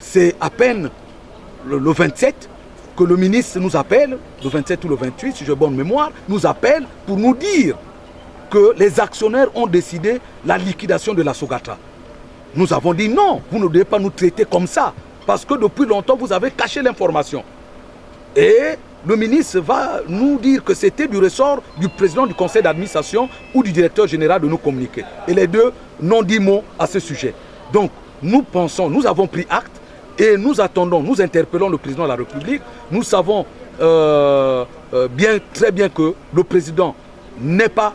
c'est à peine le 27 que le ministre nous appelle, le 27 ou le 28, si j'ai bonne mémoire, nous appelle pour nous dire que les actionnaires ont décidé la liquidation de la Sogatra. Nous avons dit non, vous ne devez pas nous traiter comme ça, parce que depuis longtemps, vous avez caché l'information. Et le ministre va nous dire que c'était du ressort du président du conseil d'administration ou du directeur général de nous communiquer. Et les deux n'ont dit mot à ce sujet. Donc, nous pensons, nous avons pris acte et nous attendons, nous interpellons le président de la République. Nous savons très bien que le président n'est pas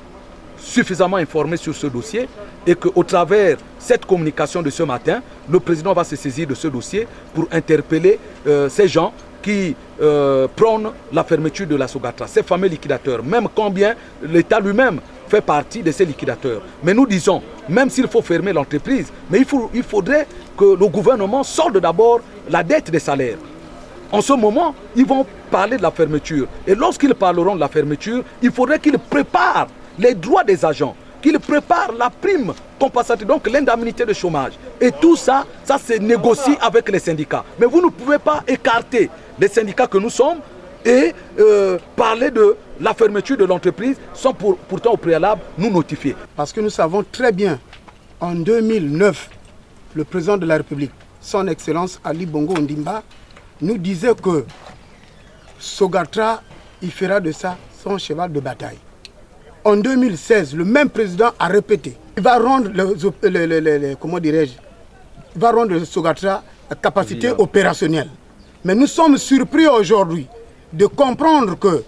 suffisamment informé sur ce dossier et qu'au travers cette communication de ce matin, le président va se saisir de ce dossier pour interpeller ces gens qui prônent la fermeture de la Sogatra, ces fameux liquidateurs, même quand bien l'État lui-même fait partie de ces liquidateurs. Mais nous disons, même s'il faut fermer l'entreprise, mais il faudrait que le gouvernement solde d'abord la dette des salaires. En ce moment, ils vont parler de la fermeture. Et lorsqu'ils parleront de la fermeture, il faudrait qu'ils préparent les droits des agents, qu'ils préparent la prime compensatoire, donc l'indemnité de chômage. Et tout ça, ça se négocie avec les syndicats. Mais vous ne pouvez pas écarter les syndicats que nous sommes et parler de la fermeture de l'entreprise sans pourtant au préalable nous notifier. Parce que nous savons très bien, en 2009, le président de la République, son Excellence Ali Bongo Ondimba, nous disait que Sogatra, il fera de ça son cheval de bataille. En 2016, le même président a répété, il va rendre comment dirais-je, il va rendre Sogatra la capacité opérationnelle. Mais nous sommes surpris aujourd'hui de comprendre que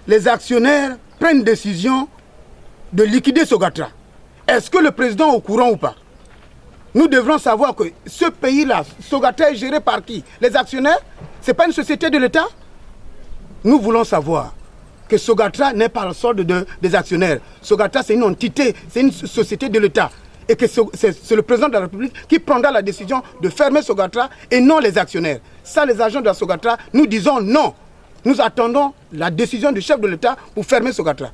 les actionnaires prennent décision de liquider Sogatra. Est-ce que le président est au courant ou pas? Nous devrons savoir que ce pays-là, Sogatra est géré par qui? Les actionnaires? Ce n'est pas une société de l'État? Nous voulons savoir que Sogatra n'est pas le solde des actionnaires. Sogatra, c'est une entité, c'est une société de l'État. Et que c'est le président de la République qui prendra la décision de fermer Sogatra et non les actionnaires. Ça, les agents de la Sogatra, nous disons non. Nous attendons la décision du chef de l'État pour fermer Sogatra.